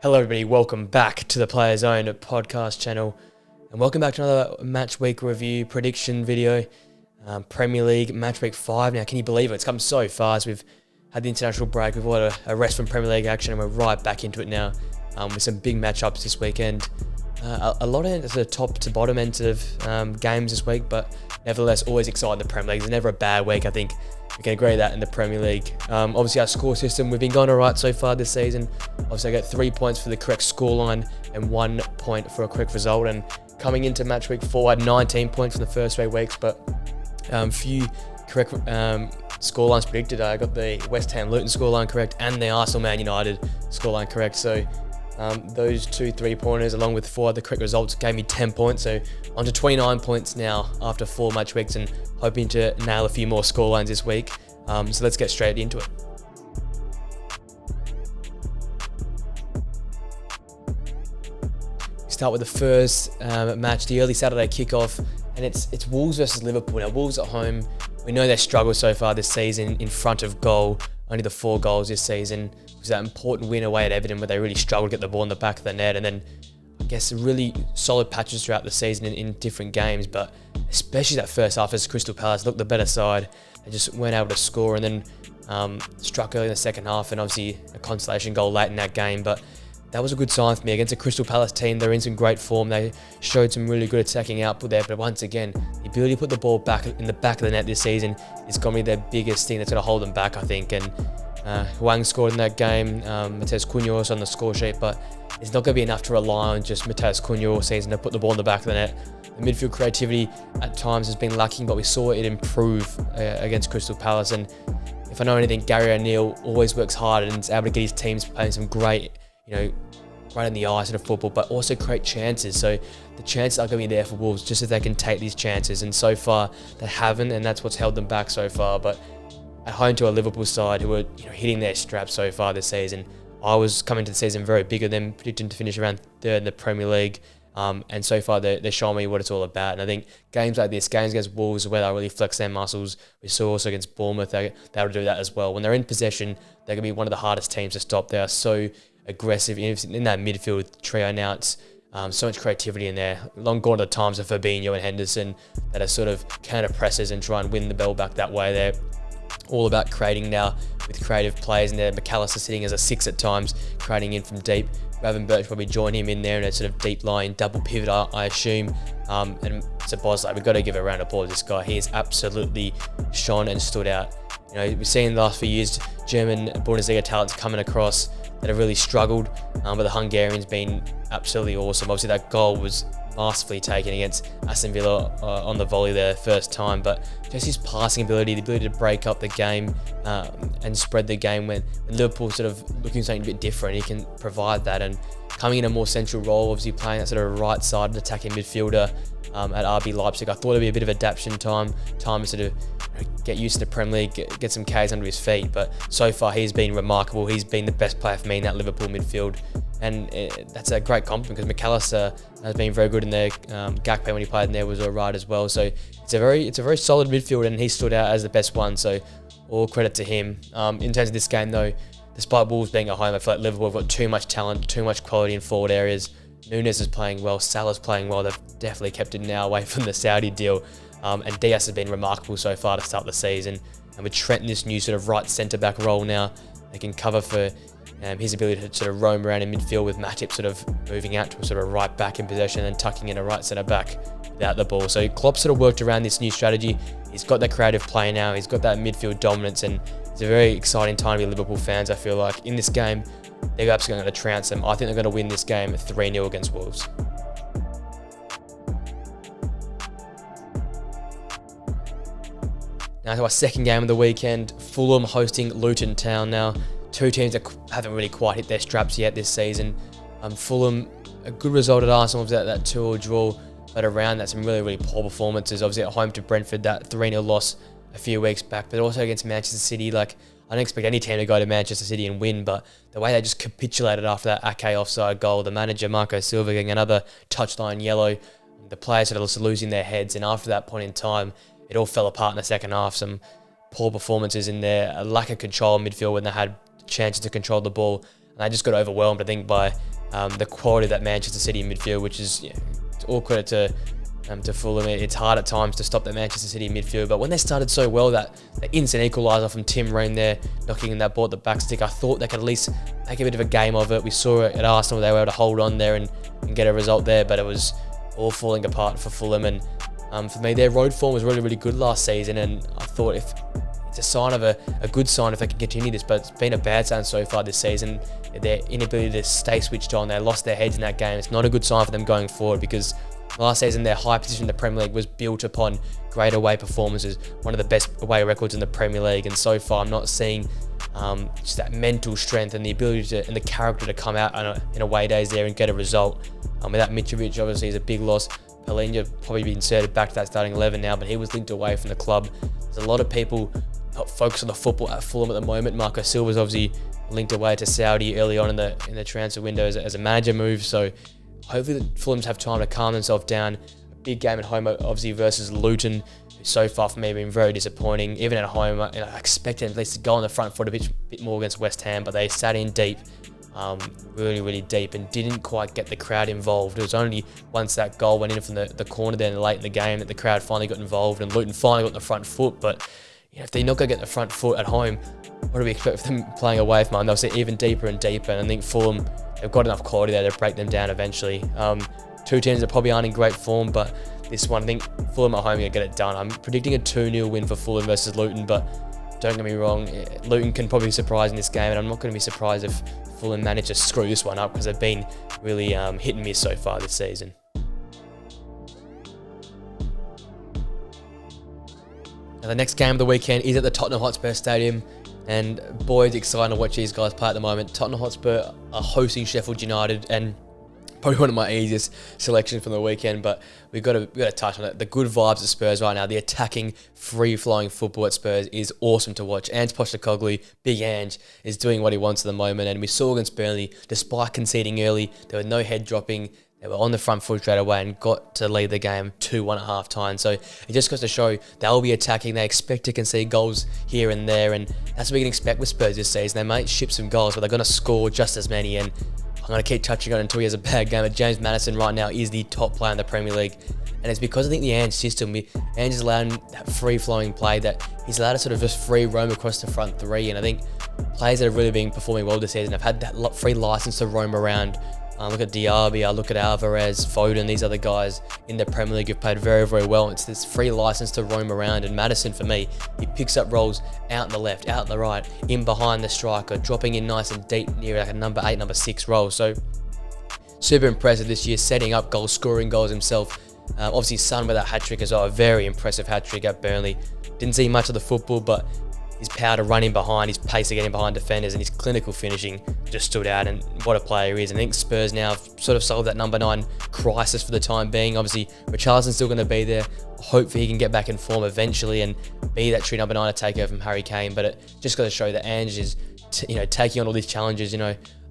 Hello everybody, welcome back to the Players Own podcast channel and welcome back to another match week review prediction video. Premier League match week 5 now, can you believe it? It's come so fast. We've had the international break, we've had a rest from Premier League action and we're right back into it now with some big matchups this weekend. A lot of the top to bottom ends of games this week, but nevertheless always exciting the Premier League. There's never a bad week, I think. We can agree that in the Premier League. Obviously our score system, we've been going alright so far this season. Obviously I got 3 points for the correct scoreline and 1 point for a correct result. And coming into match week 4, I had 19 points from the first 3 weeks, but few correct scorelines predicted. I got the West Ham Luton scoreline correct and the Arsenal Man United scoreline correct. So those 2 3-pointers along with 4 other correct results gave me 10 points. So on to 29 points now after 4 match weeks and hoping to nail a few more scorelines this week. So let's get straight into it. Start with the first match, the early Saturday kickoff, and it's Wolves versus Liverpool. Now Wolves at home, we know they struggled so far this season in front of goal, only the 4 goals this season. It was that important win away at Everton where they really struggled to get the ball in the back of the net, and then I guess really solid patches throughout the season in different games, but especially that first half as Crystal Palace looked the better side. They just weren't able to score and then struck early in the second half and obviously a consolation goal late in that game, but that was a good sign for me against a Crystal Palace team. They're in some great form. They showed some really good attacking output there. But once again, the ability to put the ball back in the back of the net this season is going to be their biggest thing that's going to hold them back, I think. And Hwang scored in that game. Matheus Cunha also on the score sheet. But it's not going to be enough to rely on just Matheus Cunha all season to put the ball in the back of the net. The midfield creativity at times has been lacking, but we saw it improve against Crystal Palace. And if I know anything, Gary O'Neill always works hard and is able to get his teams playing some great, right in the eyes of football, but also create chances. So the chances are going to be there for Wolves just as they can take these chances. And so far they haven't, and that's what's held them back so far. But at home to a Liverpool side who are hitting their straps so far this season, I was coming to the season very bigger than predicting to finish around 3rd in the Premier League. And so far they're showing me what it's all about. And I think games like this, games against Wolves where they really flex their muscles, we saw also against Bournemouth, they'll do that as well. When they're in possession, they're going to be one of the hardest teams to stop. They are so aggressive in that midfield trio now. It's so much creativity in there. Long gone are the times of Fabinho and Henderson that are sort of counter presses and try and win the ball back that way. They're all about creating now with creative players in there. McAllister sitting as a 6 at times, creating in from deep. Ravenberch probably join him in there in a sort of deep line, double pivot, I assume. And Szoboszlai, we've got to give a round of applause to this guy. He has absolutely shone and stood out. We've seen in the last few years German Bundesliga talents coming across that have really struggled, but the Hungarian's been absolutely awesome. Obviously that goal was masterfully taken against Aston Villa on the volley there first time, but just his passing ability, the ability to break up the game and spread the game when Liverpool sort of looking for something a bit different, he can provide that. And coming in a more central role, obviously playing that sort of right side attacking midfielder at RB Leipzig, I thought it'd be a bit of adaptation time to sort of get used to the Premier League, get some Ks under his feet. But so far he's been remarkable. He's been the best player for me in that Liverpool midfield, and that's a great compliment because McAllister has been very good in there. Gakpo when he played in there was alright as well. So it's a very solid midfield, and he stood out as the best one. So all credit to him. In terms of this game though, despite Wolves being at home, I feel like Liverpool have got too much talent, too much quality in forward areas. Nunes is playing well, Salah's playing well. They've definitely kept it now away from the Saudi deal. And Diaz has been remarkable so far to start the season. And with Trent in this new sort of right centre-back role now, they can cover for his ability to sort of roam around in midfield with Matip sort of moving out to a sort of right back in possession and tucking in a right centre-back without the ball. So Klopp sort of worked around this new strategy. He's got that creative play now. He's got that midfield dominance, and it's a very exciting time to be Liverpool fans, I feel like. In this game, they're absolutely going to trounce them. I think they're going to win this game 3-0 against Wolves. Now to our second game of the weekend, Fulham hosting Luton Town now. 2 teams that haven't really quite hit their straps yet this season. Fulham, a good result at Arsenal was that 2-2 draw, but around that some really poor performances. Obviously at home to Brentford, that 3-0 loss a few weeks back, but also against Manchester City. Like, I don't expect any team to go to Manchester City and win, but the way they just capitulated after that Ake offside goal, the manager Marco Silva getting another touchline yellow, the players sort of losing their heads, and after that point in time, it all fell apart in the second half. Some poor performances in there, a lack of control in midfield when they had chances to control the ball, and they just got overwhelmed, I think, by the quality of that Manchester City midfield, which is it's all credit to Fulham. It's hard at times to stop that Manchester City midfield, but when they started so well, that the instant equaliser from Tim Ream there, knocking in that ball at the back stick, I thought they could at least make a bit of a game of it. We saw it at Arsenal, they were able to hold on there and get a result there, but it was all falling apart for Fulham. And for me, their road form was really, really good last season, and I thought if it's a sign of a good sign if they can continue this, but it's been a bad sign so far this season. Their inability to stay switched on, they lost their heads in that game. It's not a good sign for them going forward, because last season, their high position in the Premier League was built upon great away performances, one of the best away records in the Premier League. And so far, I'm not seeing just that mental strength and the ability and the character to come out in away days there and get a result. Without Mitrovic, obviously, is a big loss. Palhinha probably be inserted back to that starting 11 now, but he was linked away from the club. There's a lot of people not focused on the football at Fulham at the moment. Marco Silva's obviously linked away to Saudi early on in the transfer window as a manager move. So hopefully the Fulhams have time to calm themselves down. A big game at home, obviously, versus Luton, who so far for me have been very disappointing. Even at home, I expected at least to go on the front foot a bit more against West Ham, but they sat in deep, really, really deep, and didn't quite get the crowd involved. It was only once that goal went in from the corner there late in the game that the crowd finally got involved, and Luton finally got the front foot. But if they're not going to get the front foot at home, what do we expect from them playing away from home? They'll sit even deeper and deeper, and I think Fulham, they've got enough quality there to break them down eventually. Two teams that probably aren't in great form, but this one, I think Fulham at home are going to get it done. I'm predicting a 2-0 win for Fulham versus Luton, but don't get me wrong, Luton can probably surprise in this game, and I'm not going to be surprised if Fulham manage to screw this one up, because they've been really hit and miss so far this season. Now, the next game of the weekend is at the Tottenham Hotspur Stadium, and boy, it's exciting to watch these guys play at the moment. Tottenham Hotspur are hosting Sheffield United, and probably one of my easiest selections from the weekend, but we've got to touch on it. The good vibes at Spurs right now, the attacking, free-flowing football at Spurs is awesome to watch. Ange Postecoglou, Big Ange, is doing what he wants at the moment, and we saw against Burnley, despite conceding early, there was no head dropping. They were on the front foot straight away and got to lead the game 2-1 at half time. So it just goes to show they'll be attacking. They expect to concede goals here and there, and that's what we can expect with Spurs this season. They might ship some goals, but they're going to score just as many. And I'm going to keep touching on it until he has a bad game. But James Maddison right now is the top player in the Premier League. And it's because I think the Ange system, Ange is allowing that free-flowing play, that he's allowed to sort of just free roam across the front three. And I think players that have really been performing well this season have had that free license to roam around. Look at Diaby, I look at Alvarez, Foden, these other guys in the Premier League who've played very, very well. It's this free license to roam around, and Maddison, for me, he picks up roles out in the left, out in the right, in behind the striker, dropping in nice and deep near like a number 8, number 6 role. So super impressive this year, setting up goals, scoring goals himself. Obviously, Son with that hat-trick as well, a very impressive hat-trick at Burnley. Didn't see much of the football, but his power to run in behind, his pace to get in behind defenders, and his clinical finishing just stood out. And what a player he is. And I think Spurs now have sort of solved that number 9 crisis for the time being. Obviously, Richarlison's still going to be there. Hopefully he can get back in form eventually and be that true number 9 to take over from Harry Kane. But it just got to show that Ange is taking on all these challenges.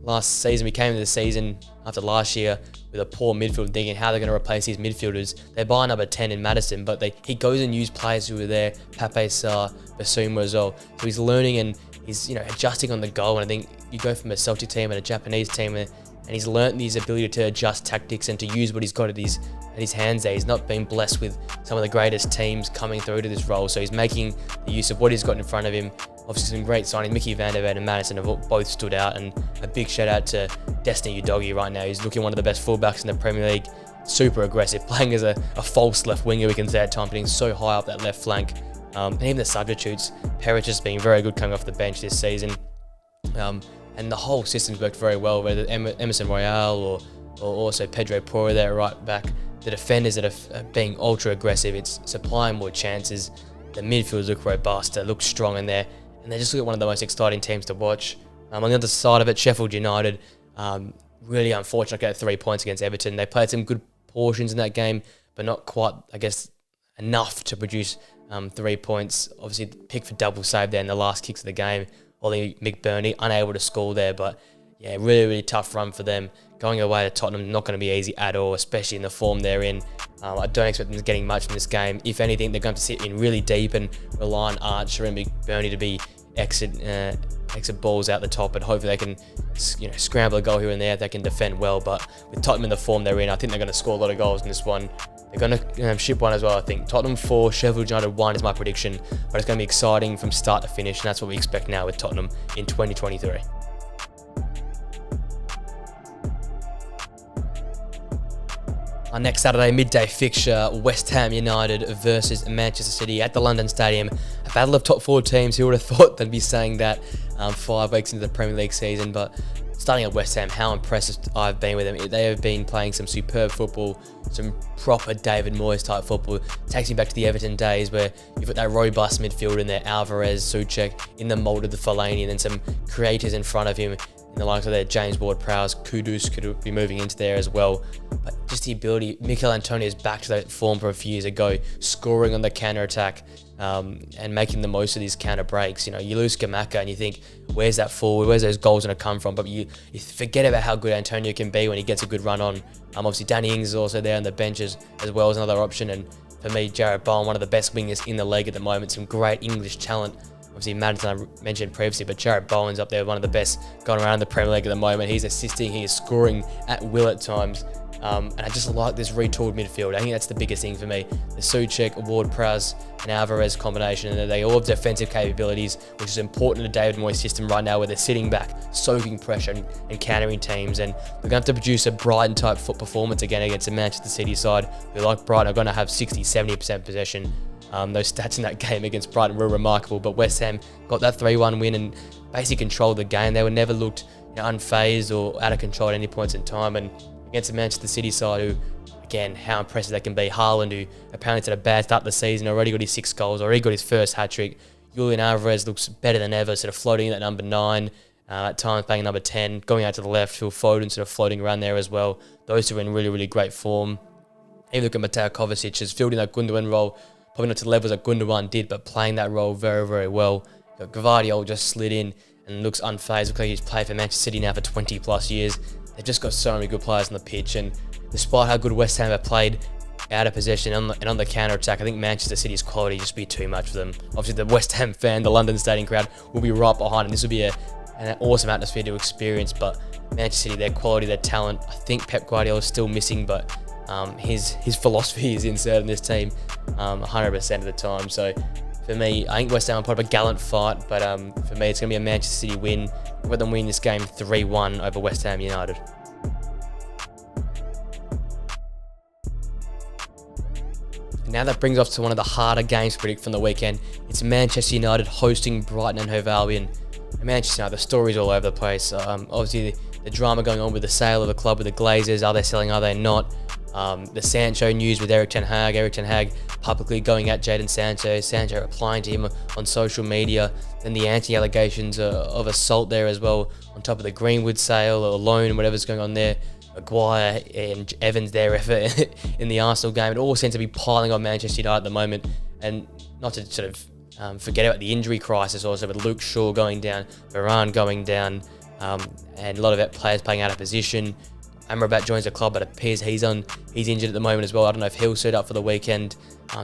Last season, we came into the season after last year with a poor midfield, thinking how they're going to replace these midfielders. They buy number 10 in Maddison, but he goes and uses players who were there, Pape Sarr, Basuma as well. So he's learning and he's adjusting on the go. And I think you go from a Celtic team and a Japanese team, and he's learnt his ability to adjust tactics and to use what he's got at his hands there. He's not been blessed with some of the greatest teams coming through to this role, so he's making the use of what he's got in front of him. Obviously some great signings. Mickey van der Ven and Maddison have both stood out, and a big shout out to Destiny Udogie right now. He's looking one of the best fullbacks in the Premier League. Super aggressive, playing as a false left winger, we can say at times, getting so high up that left flank. And even the substitutes, Perich has been very good coming off the bench this season. And the whole system's worked very well, whether Emerson Royale or also Pedro Porro there right back. The defenders that are being ultra aggressive, it's supplying more chances. The midfielders look robust, they look strong in there, and they just look at one of the most exciting teams to watch. On the other side of it, Sheffield United, really unfortunate to get 3 points against Everton. They played some good portions in that game, but not quite, enough to produce 3 points. Obviously, Pickford double save there in the last kicks of the game. Ollie McBurney unable to score there, but yeah, really, really tough run for them. Going away to Tottenham, not going to be easy at all, especially in the form they're in. I don't expect them getting much from this game. If anything, they're going to sit in really deep and rely on Archer and McBurney to be takes the balls out the top, and hopefully they can, scramble a goal here and there if they can defend well. But with Tottenham in the form they're in, I think they're going to score a lot of goals in this one. They're going to ship one as well, I think. Tottenham 4, Sheffield United 1 is my prediction, but it's going to be exciting from start to finish, and that's what we expect now with Tottenham in 2023. Our next Saturday midday fixture, West Ham United versus Manchester City at the London Stadium. A battle of top 4 teams. Who would have thought they'd be saying that 5 weeks into the Premier League season? But starting at West Ham, how impressed I've been with them. They have been playing some superb football, some proper David Moyes type football. Takes me back to the Everton days where you've got that robust midfield in there, Alvarez, Souček, in the mould of the Fellaini, and then some creators in front of him, in the likes of their James Ward-Prowse. Kudus could be moving into there as well. But just the ability, Mikel Antonio is back to that form from a few years ago, scoring on the counter-attack and making the most of these counter breaks. You lose Scamacca and you think, where's that forward? Where's those goals going to come from? But you forget about how good Antonio can be when he gets a good run on. Obviously, Danny Ings is also there on the benches as well as another option. And for me, Jarrod Bowen, one of the best wingers in the league at the moment. Some great English talent. Obviously, Maddison I mentioned previously, but Jarrod Bowen's up there, one of the best going around the Premier League at the moment. He's assisting, he is scoring at will at times. And I just like this retooled midfield. I think that's the biggest thing for me. The Souček, Ward-Prowse, and Alvarez combination, and they all have defensive capabilities, which is important to David Moyes' system right now, where they're sitting back, soaking pressure and countering teams. And they're going to have to produce a Brighton-type foot performance again against the Manchester City side, who, like Brighton, are going to have 60-70% possession. Those stats in that game against Brighton were remarkable, but West Ham got that 3-1 win and basically controlled the game. They were never looked unfazed or out of control at any points in time. And against the Manchester City side, who, again, how impressive they can be. Haaland, who apparently had a bad start to the season, already got his 6 goals, already got his first hat-trick. Julian Alvarez looks better than ever, sort of floating in at number 9, at times playing number 10, going out to the left. Phil Foden sort of floating around there as well. Those two are in really, really great form. Even look at Mateo Kovacic, has filled in that Gundogan role, probably not to the levels that Gundogan did, but playing that role very, very well. Gvardiol just slid in and looks unfazed. Looks like he's played for Manchester City now for 20 plus years. They've just got so many good players on the pitch, and despite how good West Ham have played out of possession and on the counter-attack, I think Manchester City's quality just be too much for them. Obviously, the West Ham fan, the London Stadium crowd, will be right behind, and this will be an awesome atmosphere to experience. But Manchester City, their quality, their talent, I think Pep Guardiola is still missing, but his philosophy is inserted in this team 100% of the time. So for me, I think West Ham will put up a gallant fight, but for me, it's going to be a Manchester City win. I've got them winning this game 3-1 over West Ham United. Now that brings us to one of the harder games to predict from the weekend. It's Manchester United hosting Brighton and Hove Albion. And Manchester United, the story's all over the place. Obviously, the drama going on with the sale of the club with the Glazers. Are they selling? Are they not? The Sancho news with Erik ten Hag publicly going at Jadon Sancho replying to him on social media, then the anti-allegations of assault there as well, on top of the Greenwood sale or loan, whatever's going on there. Maguire and Evans, their effort in the Arsenal game, it all seems to be piling on Manchester United at the moment. And not to sort of forget about the injury crisis also, with Luke Shaw going down, Varane going down, and a lot of players playing out of position. Amrabat joins the club, but it appears he's injured at the moment as well. I don't know if he'll suit up for the weekend.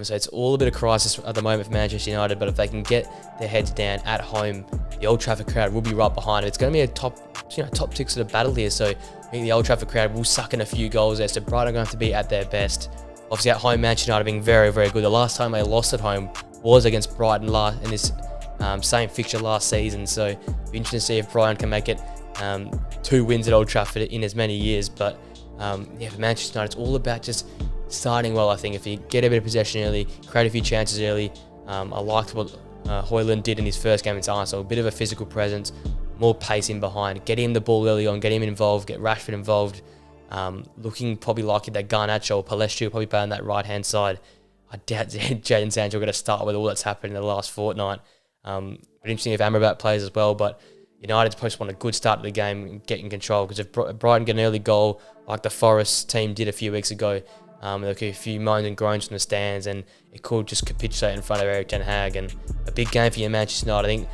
So it's all a bit of crisis at the moment for Manchester United, but if they can get their heads down at home, the Old Trafford crowd will be right behind them. It's going to be a top 6 sort of battle here. So I think the Old Trafford crowd will suck in a few goals there. So Brighton are going to have to be at their best. Obviously at home, Manchester United being very, very good. The last time they lost at home was against Brighton in this same fixture last season. So it'll be interesting to see if Brighton can make it 2 wins at Old Trafford in as many years. But for Manchester United, it's all about just starting well. I think if you get a bit of possession early, create a few chances early. I liked what Højlund did in his first game against Arsenal. A bit of a physical presence, more pace in behind, get him the ball early on, get him involved, get Rashford involved. Looking probably like that Garnacho or Palestra probably play on that right hand side. I doubt Jadon Sancho are going to start with all that's happened in the last fortnight. But interesting if Amrabat plays as well. But United's supposed to want a good start to the game and get in control, because if Brighton get an early goal like the Forest team did a few weeks ago, there'll be a few moans and groans from the stands, and it could just capitulate in front of Erik ten Hag. And a big game for your Manchester United. I think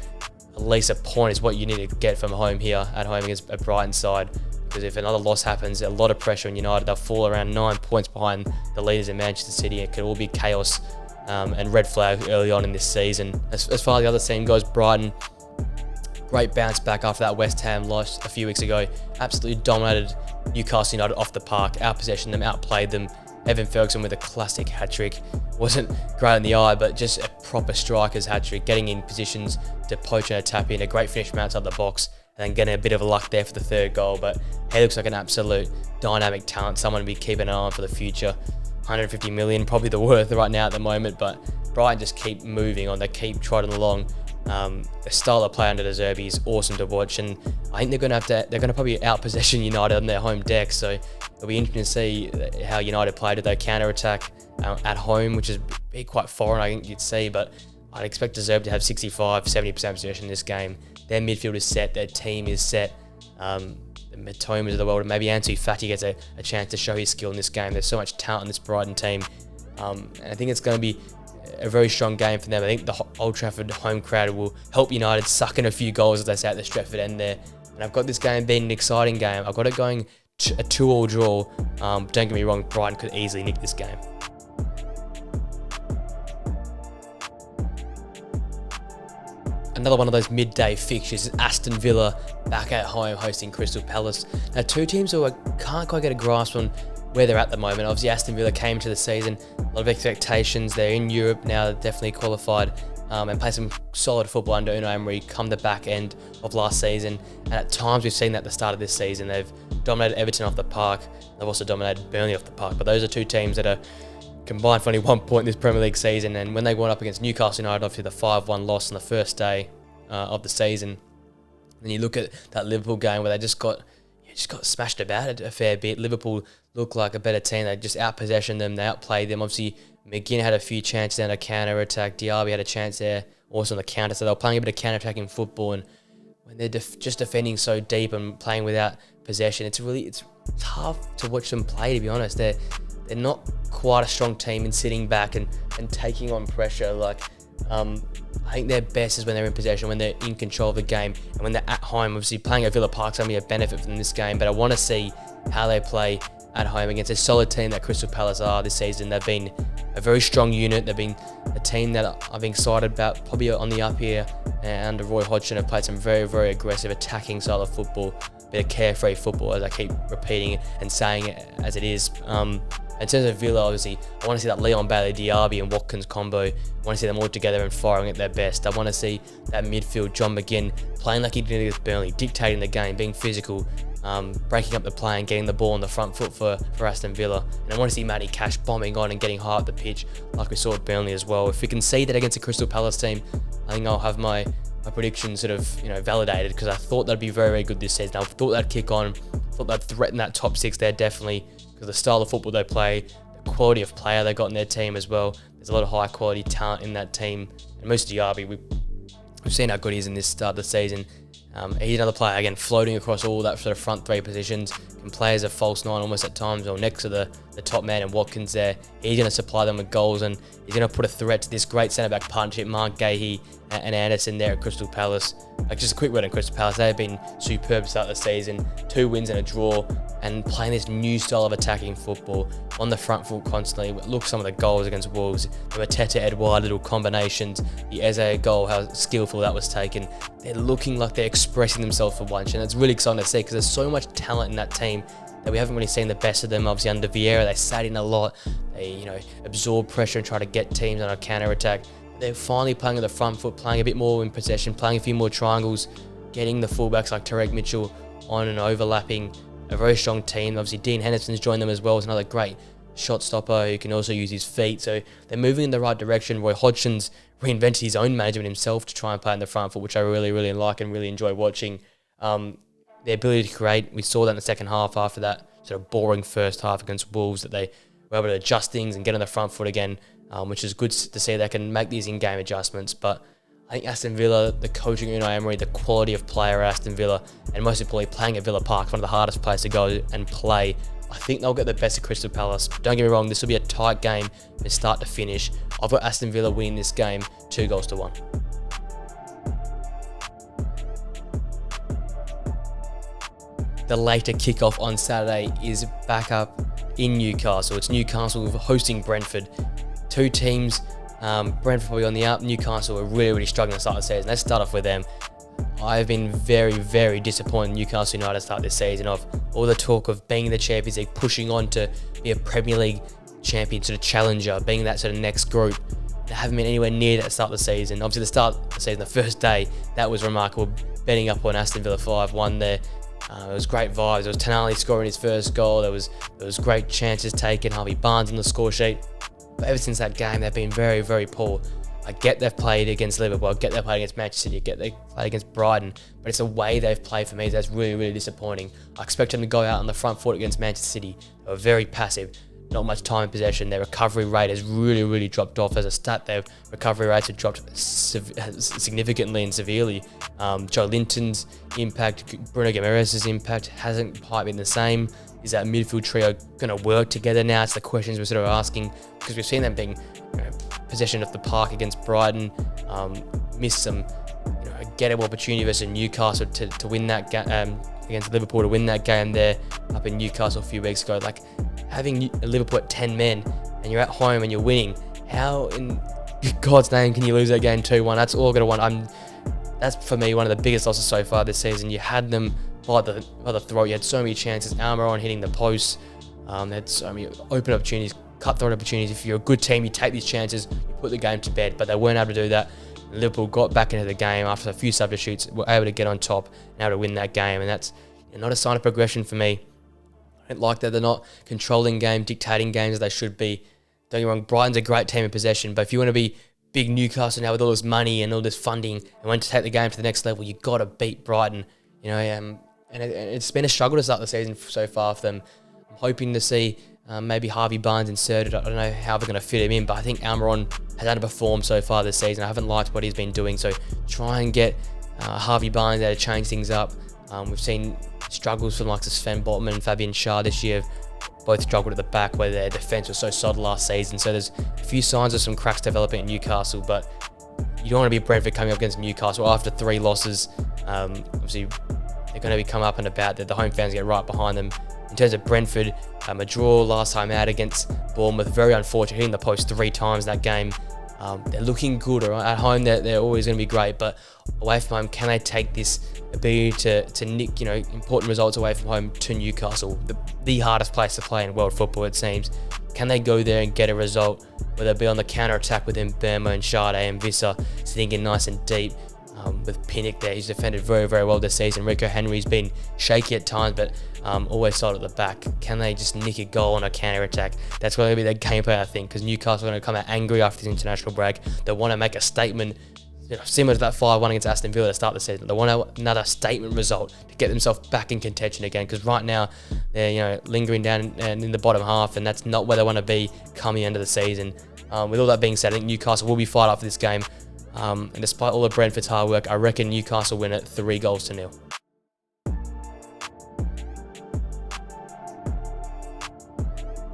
at least a point is what you need to get from home here at home against a Brighton side, because if another loss happens, a lot of pressure on United. They'll fall around 9 points behind the leaders in Manchester City. It could all be chaos and red flag early on in this season. As far as the other team goes, Brighton, Great bounce back after that West Ham loss a few weeks ago. Absolutely dominated Newcastle United off the park, outpossessioned them, outplayed them. Evan Ferguson with a classic hat-trick. Wasn't great in the eye, but just a proper striker's hat-trick, getting in positions to poach and a tap in, a great finish from outside the box, and then getting a bit of a luck there for the third goal. But he looks like an absolute dynamic talent, someone to be keeping an eye on for the future. 150 million, probably the worth right now at the moment, but Brighton just keep moving on. They keep trotting along. The style of play under De Zerbi is awesome to watch, and I think they're going to probably out-possession United on their home deck, so it'll be interesting to see how United play to their counter-attack at home, which is quite foreign, I think you'd see, but I'd expect De Zerbi to have 65-70% possession in this game. Their midfield is set, their team is set, the Matomas of the world, and maybe Ansu Fati gets a chance to show his skill in this game. There's so much talent in this Brighton team, and I think it's going to be a very strong game for them. I think the Old Trafford home crowd will help United suck in a few goals, as they say at the Stretford end there. And I've got this game being an exciting game. I've got it going a 2-2 draw. Don't get me wrong, Brighton could easily nick this game. Another one of those midday fixtures is Aston Villa back at home hosting Crystal Palace. Now, two teams who can't quite get a grasp on where they're at the moment. Obviously, Aston Villa came to the season, a lot of expectations. They're in Europe now, they're definitely qualified, and play some solid football under Unai Emery come the back end of last season. And at times we've seen that at the start of this season. They've dominated Everton off the park. They've also dominated Burnley off the park. But those are two teams that are combined for only 1 point in this Premier League season. And when they went up against Newcastle United, obviously the 5-1 loss on the first day of the season, then you look at that Liverpool game where they just got smashed about a fair bit. Liverpool looked like a better team. They just out-possessioned them. They outplayed them. Obviously, McGinn had a few chances on a counter-attack. Diaby had a chance there also on the counter. So they were playing a bit of counter-attacking football. And when they're just defending so deep and playing without possession, it's tough to watch them play, to be honest. They're not quite a strong team in sitting back and taking on pressure. I think their best is when they're in possession, when they're in control of the game, and when they're at home. Obviously, playing at Villa Park's going to be a benefit from this game, but I want to see how they play at home against a solid team that Crystal Palace are this season. They've been a very strong unit. They've been a team that I've been excited about, probably on the up here, and under Roy Hodgson have played some very, very aggressive attacking style of football, a bit of carefree football, as I keep repeating and saying it as it is. In terms of Villa, obviously, I want to see that Leon Bailey, Diaby and Watkins combo. I want to see them all together and firing at their best. I want to see that midfield, John McGinn, playing like he did against Burnley, dictating the game, being physical, breaking up the play and getting the ball on the front foot for Aston Villa. And I want to see Matty Cash bombing on and getting high up the pitch like we saw at Burnley as well. If we can see that against a Crystal Palace team, I think I'll have my prediction sort of validated, because I thought they'd be very, very good this season. I thought they'd kick on, thought they'd threaten that top six there definitely, because the style of football they play, the quality of player they got in their team as well. There's a lot of high quality talent in that team. And Moussa Diaby, we've seen how good he is in this start of the season. He's another player, again, floating across all that sort of front three positions, can play as a false nine almost at times, or next to the top man and Watkins there. He's going to supply them with goals, and he's going to put a threat to this great centre-back partnership, Mark Gahey and Anderson there at Crystal Palace. Just a quick word on Crystal Palace. They've been superb to start the season. 2 wins and a draw, and playing this new style of attacking football on the front foot constantly. Look at some of the goals against Wolves. The Mateta Edouard little combinations, the Eze goal, how skillful that was taken. They're looking like they're expressing themselves for once, and it's really exciting to see, because there's so much talent in that team that we haven't really seen the best of them. Obviously under Vieira, they sat in a lot. They absorb pressure and try to get teams on a counter-attack. They're finally playing at the front foot, playing a bit more in possession, playing a few more triangles, getting the fullbacks like Tarek Mitchell on and overlapping. A very strong team. Obviously Dean Henderson's joined them as well as another great shot stopper who can also use his feet. So they're moving in the right direction. Roy Hodgson's reinvented his own management himself to try and play in the front foot, which I really, really like and really enjoy watching. Their ability to create, we saw that in the second half after that sort of boring first half against Wolves, that they were able to adjust things and get on the front foot again, which is good to see. They can make these in-game adjustments. But I think Aston Villa, the coaching Unai Emery, the quality of player at Aston Villa, and most importantly playing at Villa Park, one of the hardest places to go and play, I think they'll get the best of Crystal Palace. Don't get me wrong, this will be a tight game from start to finish. I've got Aston Villa winning this game 2-1. The later kickoff on Saturday is back up in Newcastle. It's Newcastle hosting Brentford. Two teams, Brentford probably on the up. Newcastle are really, really struggling to start the season. Let's start off with them. I've been very, very disappointed in Newcastle United start this season. Of all the talk of being the Champions League, pushing on to be a Premier League champion, sort of challenger, being that sort of next group. They haven't been anywhere near that start of the season. Obviously, the start of the season, the first day, that was remarkable. Betting up on Aston Villa 5-1 there. It was great vibes. There was Tonali scoring his first goal. There was great chances taken. Harvey Barnes on the score sheet. But ever since that game, they've been very, very poor. I get they've played against Liverpool. I get they've played against Manchester City. I get they played against Brighton. But it's the way they've played for me that's really, really disappointing. I expect them to go out on the front foot against Manchester City. They were very passive. Not much time in possession. Their recovery rate has really, really dropped off. As a stat, their recovery rates have dropped significantly and severely. Joe Linton's impact, Bruno Guimaraes' impact hasn't quite been the same. Is that midfield trio going to work together now? It's the questions we're sort of asking, because we've seen them being possession of the park against Brighton, missed some gettable opportunity versus Newcastle to win that game, against Liverpool to win that game there up in Newcastle a few weeks ago. Like, having Liverpool at 10 men and you're at home and you're winning, how in God's name can you lose that game 2-1? That's all I'm going to want. That's for me one of the biggest losses so far this season. You had them by the throat. You had so many chances. Almiron hitting the post. They had so many open opportunities, cutthroat opportunities. If you're a good team, you take these chances, you put the game to bed. But they weren't able to do that. Liverpool got back into the game after a few substitutes, were able to get on top and able to win that game. And that's not a sign of progression for me. I don't like that they're not controlling games, dictating games as they should be. Don't get me wrong, Brighton's a great team in possession, but if you want to be big Newcastle now with all this money and all this funding and want to take the game to the next level, you got to beat Brighton. And it's been a struggle to start the season so far for them. I'm hoping to see maybe Harvey Barnes inserted. I don't know how they're going to fit him in, but I think Almiron has underperformed so far this season. I haven't liked what he's been doing, so try and get Harvey Barnes there to change things up. We've seen struggles from like Sven Botman and Fabian Schär this year. Both struggled at the back where their defence was so solid last season. So there's a few signs of some cracks developing at Newcastle, but you don't want to be Brentford coming up against Newcastle after 3 losses. Obviously, they're going to be come up and about. The home fans get right behind them. In terms of Brentford, a draw last time out against Bournemouth, very unfortunate, hitting the post 3 times that game. They're looking good. Right? At home, they're always going to be great, but away from home, can they take this ability to nick important results away from home to Newcastle, the hardest place to play in world football, it seems? Can they go there and get a result, whether it be on the counter attack with Mbeumo and Sade and Vissa sitting in nice and deep? With Pinnock there, he's defended very, very well this season. Rico Henry's been shaky at times, but always solid at the back. Can they just nick a goal on a counter-attack? That's going to be their game plan, I think, because Newcastle are going to come out angry after this international break. They want to make a statement, similar to that 5-1 against Aston Villa to start the season. They want another statement result to get themselves back in contention again, because right now they're lingering down and in the bottom half, and that's not where they want to be coming into the season. With all that being said, I think Newcastle will be fired up for this game. And despite all of Brentford's hard work, I reckon Newcastle win it 3-0.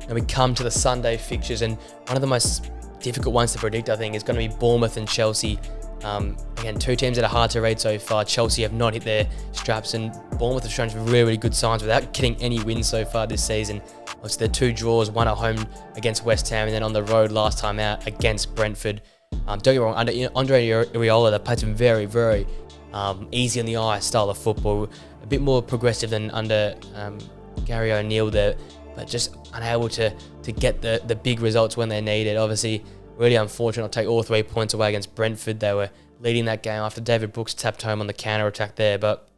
Now we come to the Sunday fixtures, and one of the most difficult ones to predict, I think, is going to be Bournemouth and Chelsea. Again, 2 teams that are hard to read so far. Chelsea have not hit their straps, and Bournemouth have shown some really, really good signs without getting any wins so far this season. Obviously, their 2 draws, one at home against West Ham, and then on the road last time out against Brentford. Don't get me wrong, under Andre Iraola, they played some very, very easy on the eye style of football, a bit more progressive than under Gary O'Neill there, but just unable to get the big results when they needed. Obviously, really unfortunate. I'll take all 3 points away against Brentford. They were leading that game after David Brooks tapped home on the counter-attack there, but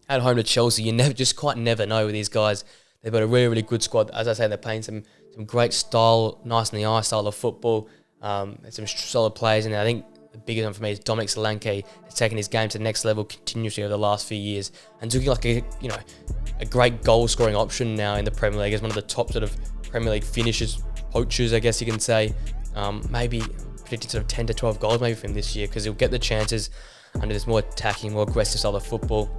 at home to Chelsea, you never know with these guys. They've got a really, really good squad. As I say, they're playing some great style, nice in the eye style of football. Some solid players, and I think the biggest one for me is Dominic Solanke has taken his game to the next level continuously over the last few years, and looking like a great goal scoring option now in the Premier League as one of the top sort of Premier League finishers, poachers, I guess you can say. Maybe predicting sort of 10 to 12 goals maybe for him this year, because he'll get the chances under this more attacking, more aggressive style of football.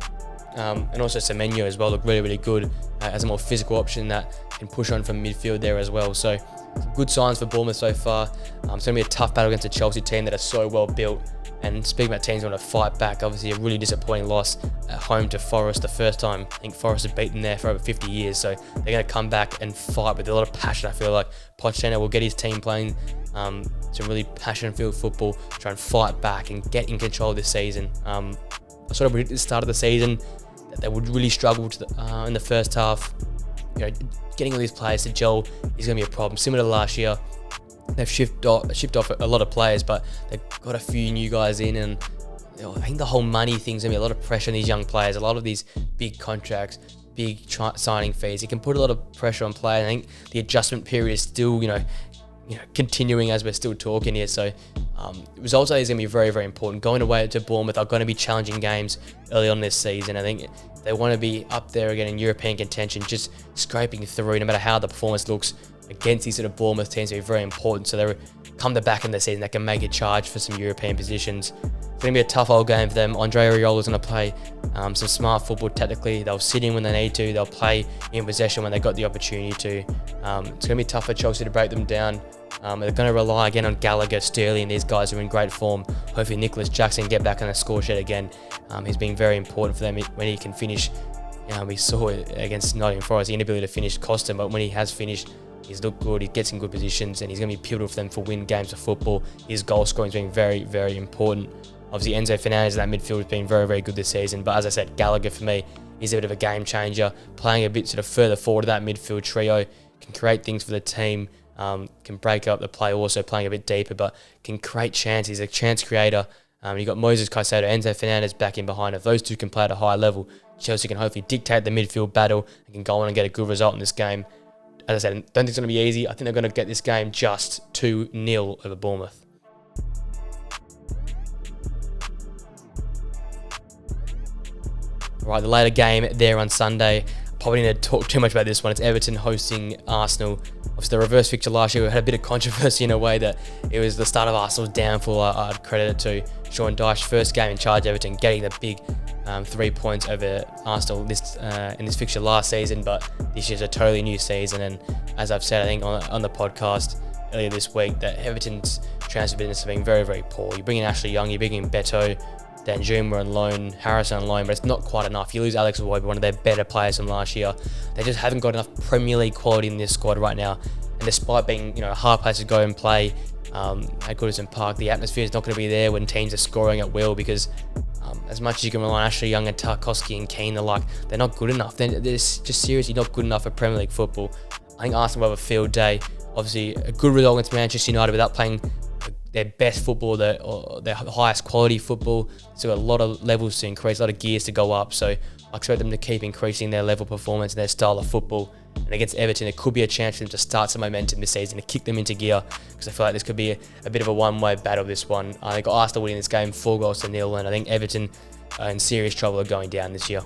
And also Semenyo as well look really, really good as a more physical option that can push on from midfield there as well. So some good signs for Bournemouth so far. It's going to be a tough battle against a Chelsea team that are so well built. And speaking about teams who want to fight back, obviously a really disappointing loss at home to Forest, the first time I think Forest had beaten there for over 50 years. So they're going to come back and fight with a lot of passion. I feel like Pochettino will get his team playing some really passion-filled football, try and fight back and get in control this season. I sort of predicted at the start of the season that they would really struggle in the first half. Getting all these players to gel is going to be a problem. Similar to last year, they've shipped off a lot of players, but they've got a few new guys in, and I think the whole money thing's going to be a lot of pressure on these young players. A lot of these big contracts, big signing fees, it can put a lot of pressure on players. I think the adjustment period is still, continuing as we're still talking here. So results is going to be very, very important. Going away to Bournemouth are going to be challenging games early on this season. I think if they want to be up there again in European contention, just scraping through, no matter how the performance looks against these sort of Bournemouth teams, will be very important. So they come the back in the season, they can make a charge for some European positions. It's going to be a tough old game for them. Andre Ariola's going to play some smart football tactically. They'll sit in when they need to. They'll play in possession when they got the opportunity to. It's going to be tough for Chelsea to break them down. They're going to rely again on Gallagher, Sterling, these guys who are in great form. Hopefully Nicholas Jackson get back on the score sheet again. He's been very important for them when he can finish. We saw it against Nottingham Forest, the inability to finish cost him, but when he has finished, he's looked good, he gets in good positions, and he's going to be pivotal for them for win games of football. His goal scoring has been very, very important. Obviously, Enzo Fernandez in that midfield has been very, very good this season, but as I said, Gallagher for me is a bit of a game changer, playing a bit sort of further forward of that midfield trio, can create things for the team, can break up the play, also playing a bit deeper, but can create chances. He's a chance creator. You've got Moses Caicedo, Enzo Fernandez back in behind. If those two can play at a high level, Chelsea can hopefully dictate the midfield battle and can go on and get a good result in this game. As I said, I don't think it's going to be easy. I think they're going to get this game just 2-0 over Bournemouth. Right, the later game there on Sunday. Probably need to talk too much about this one. It's Everton hosting Arsenal. Obviously, the reverse fixture last year, we had a bit of controversy in a way that it was the start of Arsenal's downfall. I'd credit it to Sean Dyche, first game in charge of Everton, getting the big 3 points over Arsenal in this fixture last season, but this year's a totally new season. And as I've said, I think on the podcast earlier this week, that Everton's transfer business has been very, very poor. You bring in Ashley Young, you bring in Beto, Danjuma on loan, Harrison on loan, but it's not quite enough. You lose Alex Iwobi, one of their better players from last year. They just haven't got enough Premier League quality in this squad right now. And despite being, a hard place to go and play at Goodison Park, the atmosphere is not going to be there when teams are scoring at will, because as much as you can rely on Ashley Young and Tarkowski and Keane, they're not good enough. They're just seriously not good enough for Premier League football. I think Arsenal will have a field day. Obviously, a good result against Manchester United without playing their best football, their highest quality football. So a lot of levels to increase, a lot of gears to go up. So I expect them to keep increasing their level of performance and their style of football. And against Everton, it could be a chance for them to start some momentum this season, to kick them into gear, because I feel like this could be a bit of a one-way battle, this one. I think Arsenal winning this game 4-0, and I think Everton are in serious trouble of going down this year.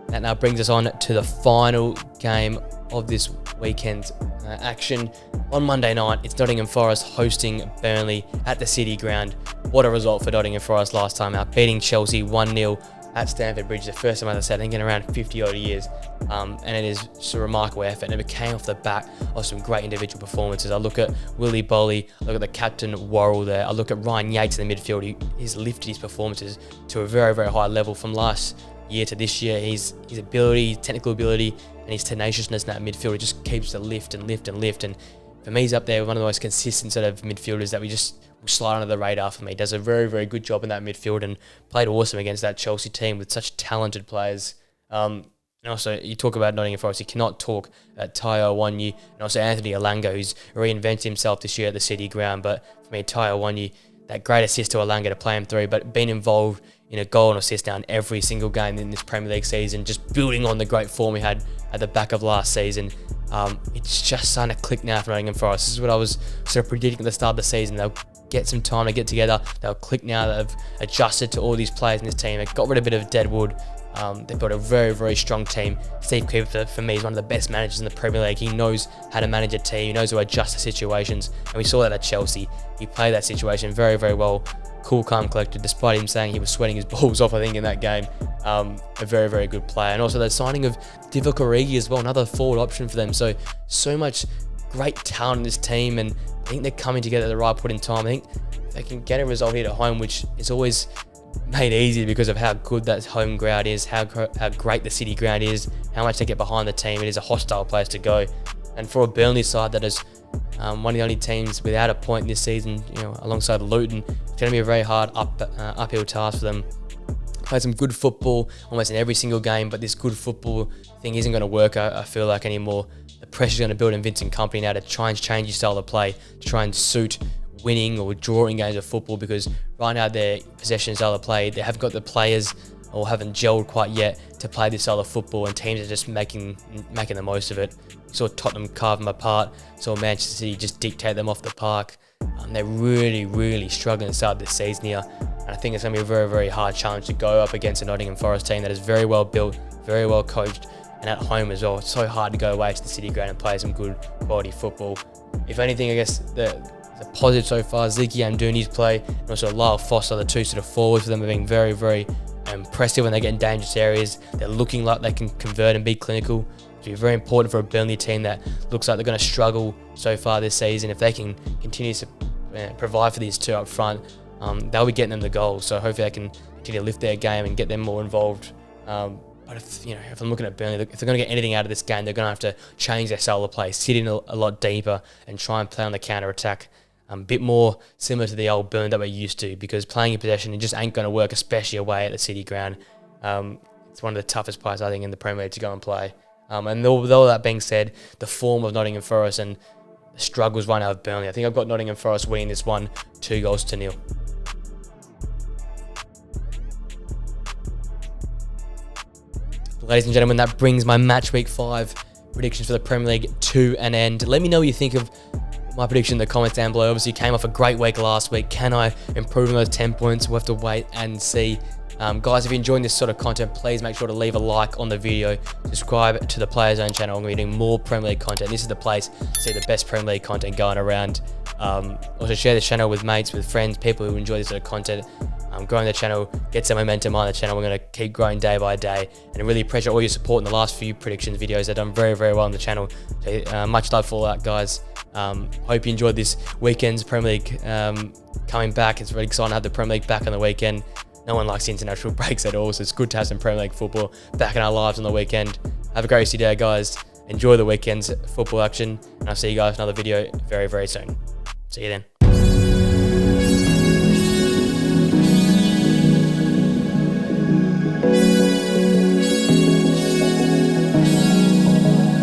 That now brings us on to the final game of this weekend's action. On Monday night, it's Nottingham Forest hosting Burnley at the City Ground. What a result for Nottingham Forest last time out, beating Chelsea 1-0 at Stamford Bridge. The first time, as I said, I think in around 50 odd years. And it is just a remarkable effort, and it came off the back of some great individual performances. I look at Willy Bolly, I look at the captain Worrell there, I look at Ryan Yates in the midfield. He's lifted his performances to a very, very high level from last year to this year. His ability, technical ability, and his tenaciousness in that midfield, it just keeps to lift and lift and lift. And for me, he's up there with one of the most consistent sort of midfielders that we just slide under the radar for me. Does a very, very good job in that midfield and played awesome against that Chelsea team with such talented players. And also, you talk about Nottingham Forest, you cannot talk about Tayo Wanyi and also Anthony Alanga, who's reinvented himself this year at the City Ground. But for me, Tayo Wanyi, that great assist to Alanga to play him through, but being involved in a goal and assist down every single game in this Premier League season, just building on the great form we had at the back of last season. It's just starting to click now for Nottingham Forest. This is what I was sort of predicting at the start of the season. They'll get some time to get together. They'll click now. They've adjusted to all these players in this team. They got rid of a bit of deadwood. They've got a very, very strong team. Steve Cooper, for me, is one of the best managers in the Premier League. He knows how to manage a team. He knows how to adjust to situations. And we saw that at Chelsea. He played that situation very, very well. Cool, calm, collected, despite him saying he was sweating his balls off, I think, in that game. A very, very good player. And also the signing of Divock Origi as well, another forward option for them. So much great talent in this team, and I think they're coming together at the right point in time. I think they can get a result here at home, which is always made easy because of how good that home ground is, how great the City Ground is, how much they get behind the team. It is a hostile place to go. And for a Burnley side that has one of the only teams without a point this season, alongside Luton. It's going to be a very hard uphill task for them. Played some good football almost in every single game, but this good football thing isn't going to work, I feel like, anymore. The pressure's going to build in Vincent Kompany now to try and change his style of play, to try and suit winning or drawing games of football, because right now their possession style of play, they haven't got the players or haven't gelled quite yet to play this style of football, and teams are just making the most of it. Saw Tottenham carve them apart, saw Manchester City just dictate them off the park. They're really, really struggling to start this season here, and I think it's going to be a very, very hard challenge to go up against a Nottingham Forest team that is very well built, very well coached, and at home as well. It's so hard to go away to the City ground and play some good quality football. If anything, I guess the positive so far is Ziggy Amdouni's play, and also Lyle Foster, the two sort of forwards for them, are being very, very impressive when they get in dangerous areas. They're looking like they can convert and be clinical. It'll be very important for a Burnley team that looks like they're going to struggle so far this season. If they can continue to provide for these two up front, they'll be getting them the goals. So hopefully they can continue to lift their game and get them more involved. But if I'm looking at Burnley, if they're going to get anything out of this game, they're going to have to change their style of play, sit in a lot deeper, and try and play on the counter-attack. A bit more similar to the old Burnley that we're used to, because playing in possession, it just ain't going to work, especially away at the City ground. It's one of the toughest places, I think, in the Premier League to go and play. And all that being said, the form of Nottingham Forest and the struggles right now of Burnley, I think I've got Nottingham Forest winning this one 2-0. Ladies and gentlemen, that brings my Match Week 5 predictions for the Premier League to an end. Let me know what you think of my prediction in the comments down below. Obviously, came off a great week last week. Can I improve on those 10 points? We'll have to wait and see. Guys, if you're enjoying this sort of content, please make sure to leave a like on the video. Subscribe to the Player Zone channel. I'm going to be doing more Premier League content. This is the place to see the best Premier League content going around. Also, share this channel with mates, with friends, people who enjoy this sort of content. Growing the channel, get some momentum on the channel. We're going to keep growing day by day, and I really appreciate all your support in the last few predictions videos. They've done very, very well on the channel. So, much love for all that, guys. Hope you enjoyed this weekend's Premier League coming back. It's really exciting to have the Premier League back on the weekend. No one likes international breaks at all, so it's good to have some Premier League football back in our lives on the weekend. Have a great rest of your day, guys. Enjoy the weekend's football action, and I'll see you guys in another video very, very soon. See you then.